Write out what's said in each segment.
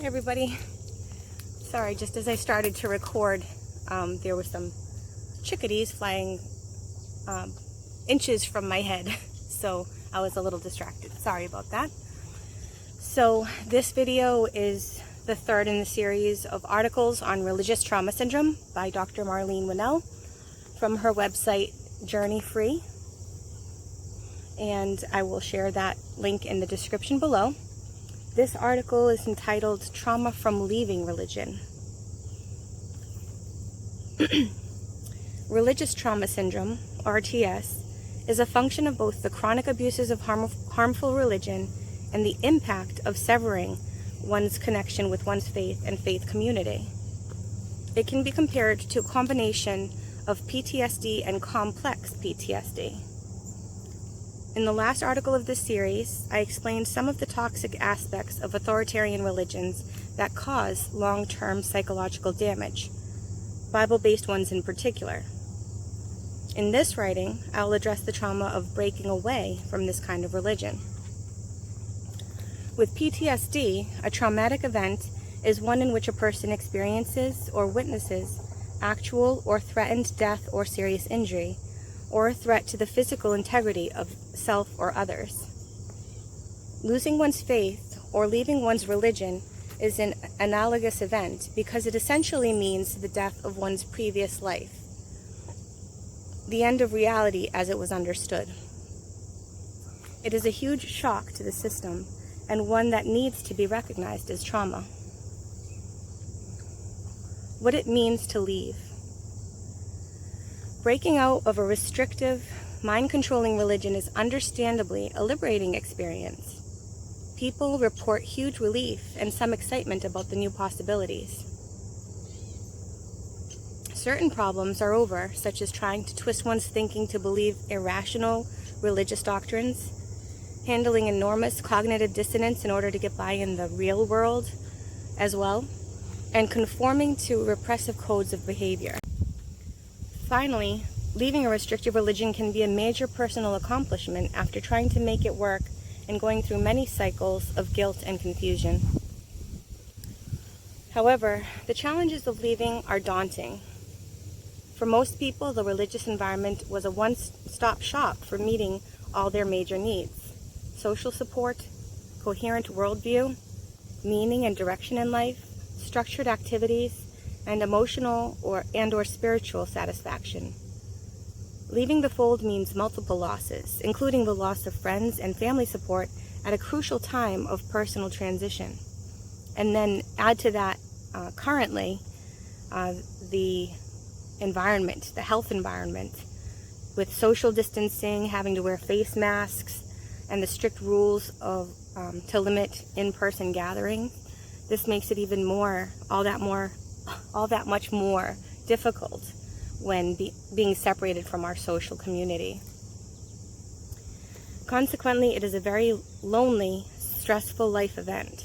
Hi everybody. Sorry, just as I started to record, there were some chickadees flying inches from my head, so I was a little distracted. Sorry about that. So this video is the third in the series of articles on religious trauma syndrome by Dr. Marlene Winnell from her website Journey Free, and I will share that link in the description below. This article is entitled Trauma from Leaving Religion. Religious trauma syndrome, RTS, is a function of both the chronic abuses of harmful religion and the impact of severing one's connection with one's faith and faith community. It can be compared to a combination of PTSD and complex PTSD. In the last article of this series, I explained some of the toxic aspects of authoritarian religions that cause long-term psychological damage, Bible-based ones in particular. In this writing, I'll address the trauma of breaking away from this kind of religion. With PTSD, a traumatic event is one in which a person experiences or witnesses actual or threatened death or serious injury, or a threat to the physical integrity of self or others. Losing one's faith or leaving one's religion is an analogous event because it essentially means the death of one's previous life, the end of reality as it was understood. It is a huge shock to the system and one that needs to be recognized as trauma. What it means to leave. Breaking out of a restrictive, mind-controlling religion is understandably a liberating experience. People report huge relief and some excitement about the new possibilities. Certain problems are over, such as trying to twist one's thinking to believe irrational religious doctrines, handling enormous cognitive dissonance in order to get by in the real world as well, and conforming to repressive codes of behavior. Finally, leaving a restrictive religion can be a major personal accomplishment after trying to make it work and going through many cycles of guilt and confusion. However, the challenges of leaving are daunting. For most people, the religious environment was a one-stop shop for meeting all their major needs: social support, coherent worldview, meaning and direction in life, structured activities, and emotional or spiritual satisfaction. Leaving the fold means multiple losses, including the loss of friends and family support at a crucial time of personal transition. And then add to that, currently, the environment, the health environment, with social distancing, having to wear face masks, and the strict rules of to limit in-person gatherings. This makes it even all that much more difficult when being separated from our social community. Consequently, it is a very lonely, stressful life event.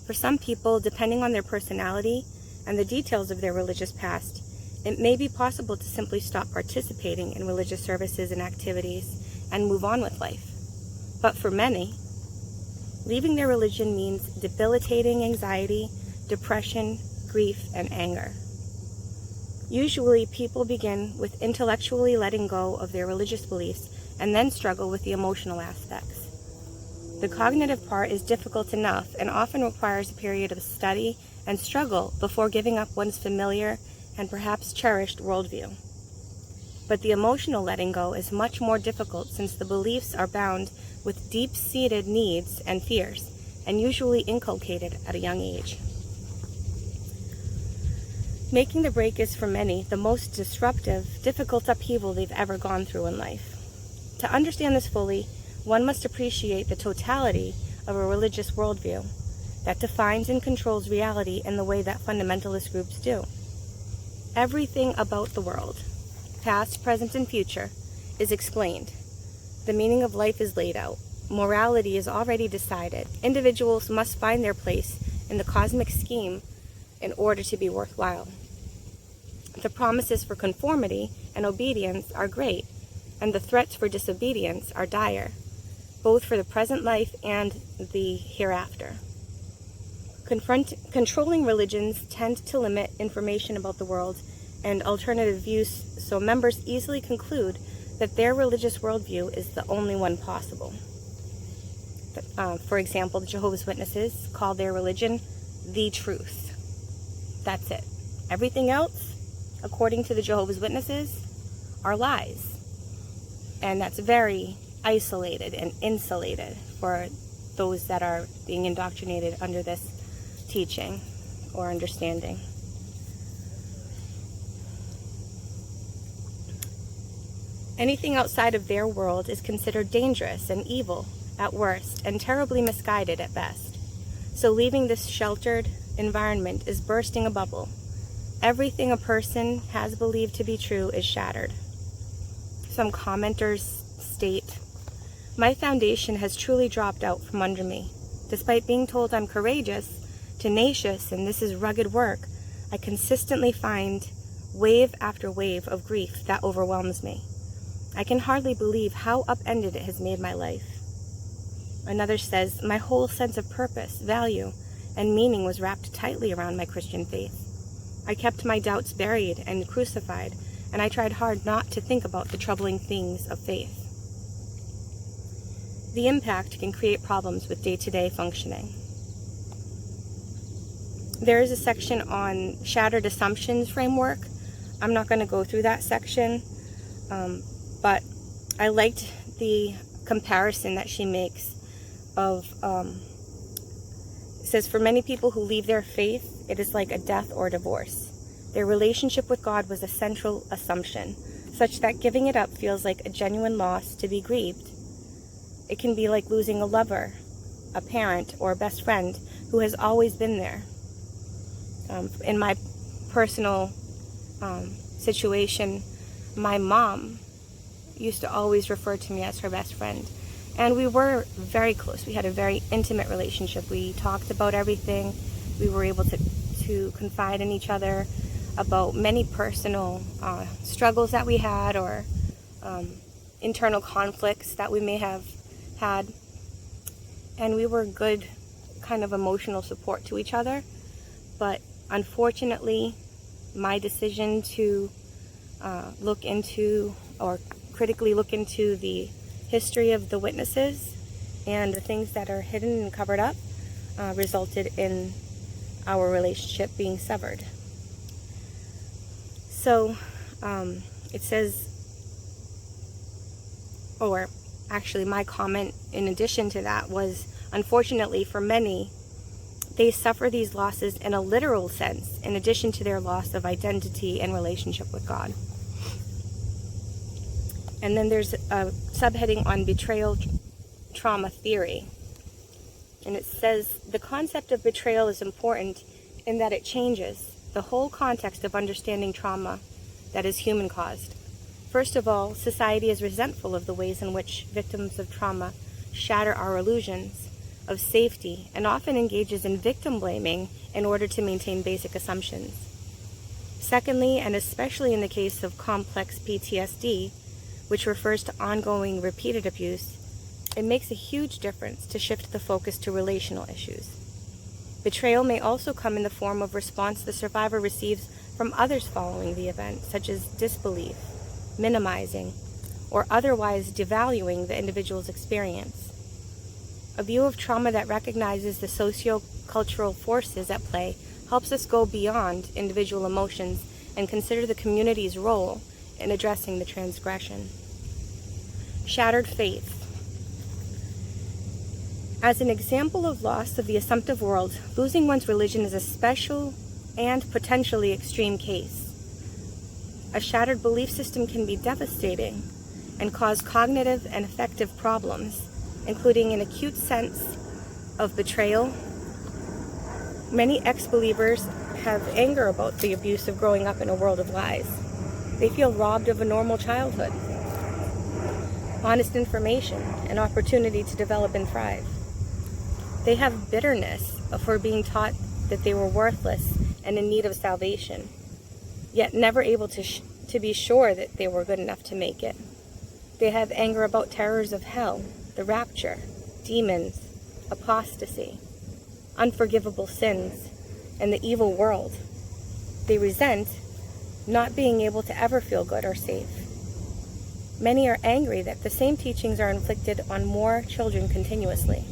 For some people, depending on their personality and the details of their religious past, it may be possible to simply stop participating in religious services and activities and move on with life. But for many, leaving their religion means debilitating anxiety, depression, grief, and anger. Usually, people begin with intellectually letting go of their religious beliefs and then struggle with the emotional aspects. The cognitive part is difficult enough and often requires a period of study and struggle before giving up one's familiar and perhaps cherished worldview. But the emotional letting go is much more difficult since the beliefs are bound with deep-seated needs and fears, and usually inculcated at a young age. Making the break is for many the most disruptive, difficult upheaval they've ever gone through in life. To understand this fully, one must appreciate the totality of a religious worldview that defines and controls reality in the way that fundamentalist groups do. Everything about the world, past, present, and future, is explained. The meaning of life is laid out. Morality is already decided. Individuals must find their place in the cosmic scheme in order to be worthwhile. The promises for conformity and obedience are great, and the threats for disobedience are dire, both for the present life and the hereafter. Controlling religions tend to limit information about the world and alternative views, so members easily conclude that their religious worldview is the only one possible. For example, the Jehovah's Witnesses call their religion the truth. That's it. Everything else, according to the Jehovah's Witnesses, are lies. And that's very isolated and insulated for those that are being indoctrinated under this teaching or understanding. Anything outside of their world is considered dangerous and evil at worst and terribly misguided at best. So leaving this sheltered environment is bursting a bubble. Everything a person has believed to be true is shattered. Some commenters state, "My foundation has truly dropped out from under me. Despite being told I'm courageous, tenacious, and this is rugged work, I consistently find wave after wave of grief that overwhelms me. I can hardly believe how upended it has made my life." Another says, "My whole sense of purpose, value, and meaning was wrapped tightly around my Christian faith. I kept my doubts buried and crucified, and I tried hard not to think about the troubling things of faith." The impact can create problems with day-to-day functioning. There is a section on shattered assumptions framework. I'm not going to go through that section, but I liked the comparison that she makes of, it says, "For many people who leave their faith, it is like a death or divorce. Their relationship with God was a central assumption, such that giving it up feels like a genuine loss to be grieved. It can be like losing a lover, a parent, or a best friend who has always been there." In my personal situation, my mom used to always refer to me as her best friend. And we were very close. We had a very intimate relationship. We talked about everything. We were able to confide in each other about many personal struggles that we had, or internal conflicts that we may have had. And we were good kind of emotional support to each other. But unfortunately, my decision to look into, or critically look into, the history of the witnesses and the things that are hidden and covered up resulted in our relationship being severed. So it says, or actually my comment in addition to that was, unfortunately for many, they suffer these losses in a literal sense, in addition to their loss of identity and relationship with God. And then there's a subheading on betrayal trauma theory. And it says, "The concept of betrayal is important in that it changes the whole context of understanding trauma that is human-caused. First of all, society is resentful of the ways in which victims of trauma shatter our illusions of safety and often engages in victim blaming in order to maintain basic assumptions. Secondly, and especially in the case of complex PTSD, which refers to ongoing repeated abuse, it makes a huge difference to shift the focus to relational issues. Betrayal may also come in the form of response the survivor receives from others following the event, such as disbelief, minimizing, or otherwise devaluing the individual's experience. A view of trauma that recognizes the socio-cultural forces at play helps us go beyond individual emotions and consider the community's role in addressing the transgression." Shattered faith. As an example of loss of the assumptive world, losing one's religion is a special and potentially extreme case. A shattered belief system can be devastating and cause cognitive and affective problems, including an acute sense of betrayal. Many ex-believers have anger about the abuse of growing up in a world of lies. They feel robbed of a normal childhood, honest information, and opportunity to develop and thrive. They have bitterness for being taught that they were worthless and in need of salvation, yet never able to be sure that they were good enough to make it. They have anger about terrors of hell, the rapture, demons, apostasy, unforgivable sins, and the evil world. They resent not being able to ever feel good or safe. Many are angry that the same teachings are inflicted on more children continuously.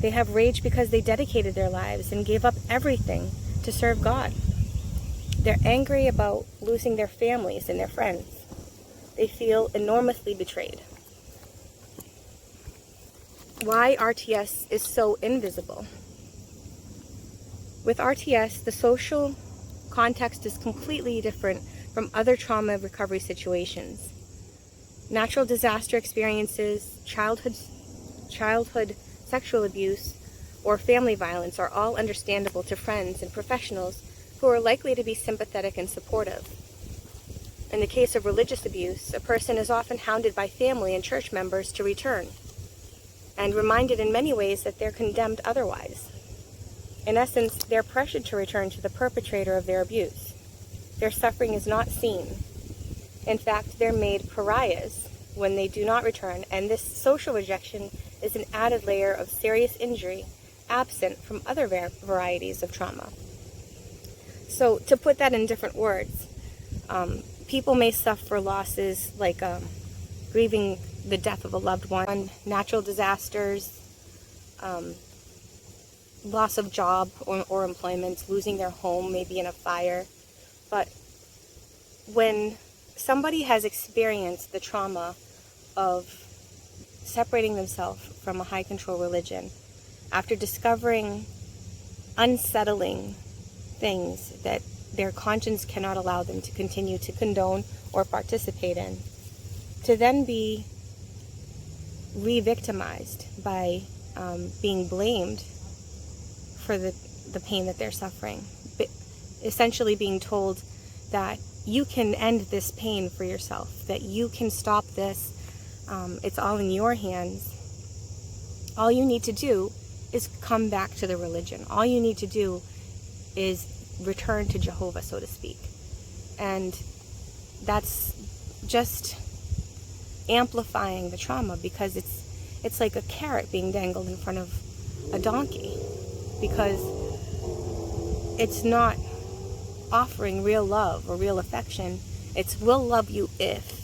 They have rage because they dedicated their lives and gave up everything to serve God. They're angry about losing their families and their friends. They feel enormously betrayed. Why RTS is so invisible. With RTS, the social context is completely different from other trauma recovery situations. Natural disaster experiences, childhood sexual abuse, or family violence are all understandable to friends and professionals who are likely to be sympathetic and supportive. In the case of religious abuse, a person is often hounded by family and church members to return, and reminded in many ways that they're condemned otherwise. In essence, they're pressured to return to the perpetrator of their abuse. Their suffering is not seen. In fact, they're made pariahs when they do not return, and this social rejection is an added layer of serious injury absent from other varieties of trauma. So, to put that in different words, people may suffer losses like grieving the death of a loved one, natural disasters, loss of job or employment, losing their home, maybe in a fire. But when somebody has experienced the trauma of separating themselves from a high control religion, after discovering unsettling things that their conscience cannot allow them to continue to condone or participate in, to then be re-victimized by being blamed for the pain that they're suffering, essentially being told that you can end this pain for yourself, that you can stop this, it's all in your hands. All you need to do is come back to the religion. All you need to do is return to Jehovah, so to speak. And that's just amplifying the trauma, because it's like a carrot being dangled in front of a donkey, because it's not offering real love or real affection. It's, we'll love you if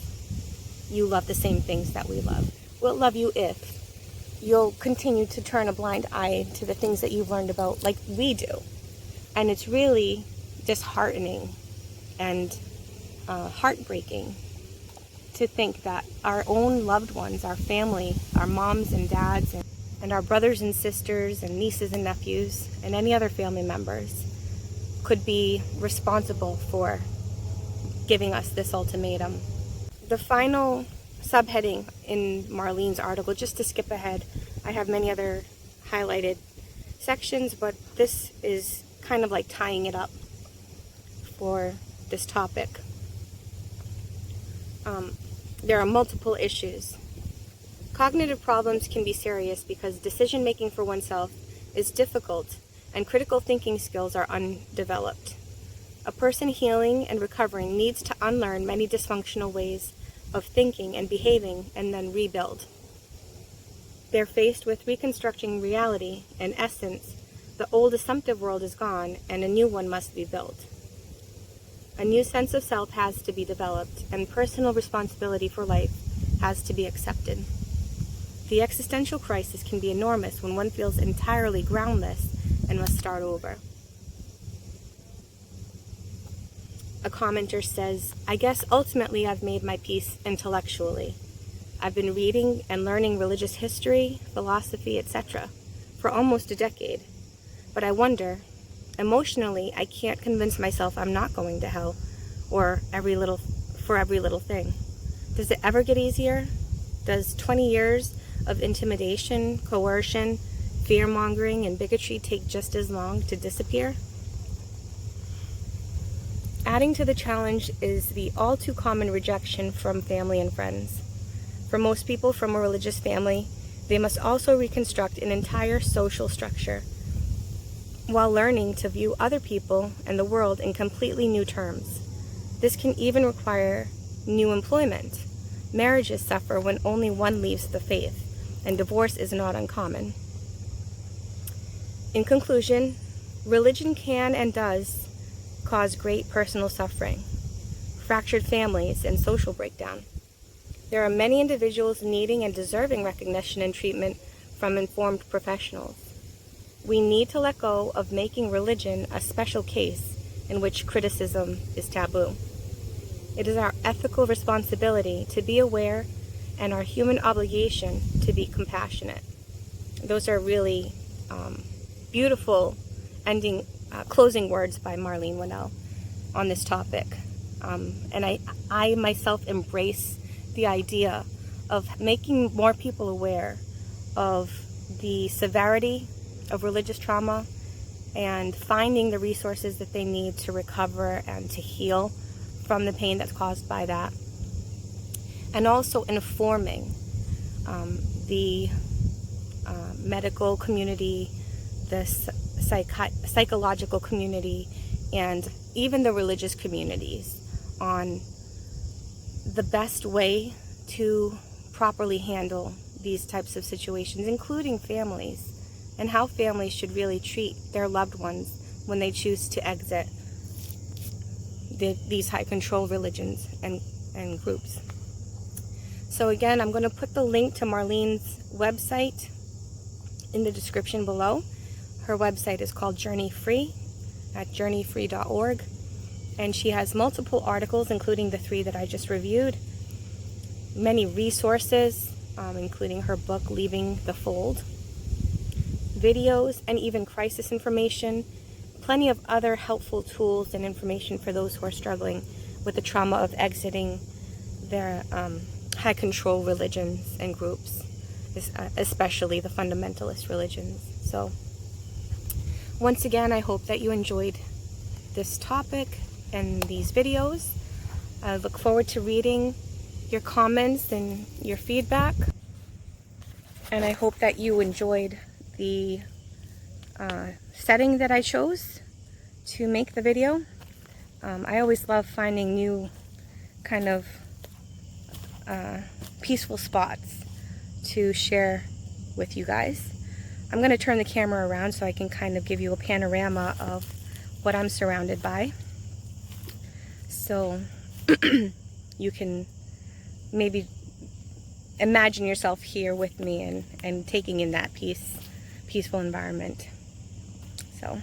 you love the same things that we love. We'll love you if you'll continue to turn a blind eye to the things that you've learned about like we do. And it's really disheartening and heartbreaking to think that our own loved ones, our family, our moms and dads, and our brothers and sisters and nieces and nephews and any other family members could be responsible for giving us this ultimatum. The final subheading in Marlene's article, just to skip ahead, I have many other highlighted sections, but this is kind of like tying it up for this topic. There are multiple issues. Cognitive problems can be serious because decision-making for oneself is difficult and critical thinking skills are undeveloped. A person healing and recovering needs to unlearn many dysfunctional ways of thinking and behaving and then rebuild. They're faced with reconstructing reality. In essence, the old assumptive world is gone and a new one must be built. A new sense of self has to be developed, and personal responsibility for life has to be accepted. The existential crisis can be enormous when one feels entirely groundless and must start over. A commenter says, I guess ultimately I've made my peace intellectually. I've been reading and learning religious history, philosophy, etc. for almost a decade. But I wonder, emotionally, I can't convince myself I'm not going to hell or for every little thing. Does it ever get easier? Does 20 years of intimidation, coercion, fear-mongering, and bigotry take just as long to disappear? Adding to the challenge is the all too common rejection from family and friends. For most people from a religious family, they must also reconstruct an entire social structure while learning to view other people and the world in completely new terms. This can even require new employment. Marriages suffer when only one leaves the faith, and divorce is not uncommon. In conclusion, religion can and does cause great personal suffering, fractured families, and social breakdown. There are many individuals needing and deserving recognition and treatment from informed professionals. We need to let go of making religion a special case in which criticism is taboo. It is our ethical responsibility to be aware and our human obligation to be compassionate. Those are really beautiful closing words by Marlene Winnell on this topic. And I myself embrace the idea of making more people aware of the severity of religious trauma and finding the resources that they need to recover and to heal from the pain that's caused by that. And also informing the medical community, the psychological community, and even the religious communities on the best way to properly handle these types of situations, including families, and how families should really treat their loved ones when they choose to exit these high control religions and groups. So again, I'm going to put the link to Marlene's website in the description below. Her website is called Journey Free at journeyfree.org, and she has multiple articles, including the 3 that I just reviewed, many resources, including her book Leaving the Fold, videos, and even crisis information, plenty of other helpful tools and information for those who are struggling with the trauma of exiting their high control religions and groups, especially the fundamentalist religions. So once again, I hope that you enjoyed this topic and these videos. I look forward to reading your comments and your feedback, and I hope that you enjoyed the setting that I chose to make the video. I always love finding new kind of peaceful spots to share with you guys. I'm going to turn the camera around so I can kind of give you a panorama of what I'm surrounded by, so you can maybe imagine yourself here with me and taking in that peaceful environment. So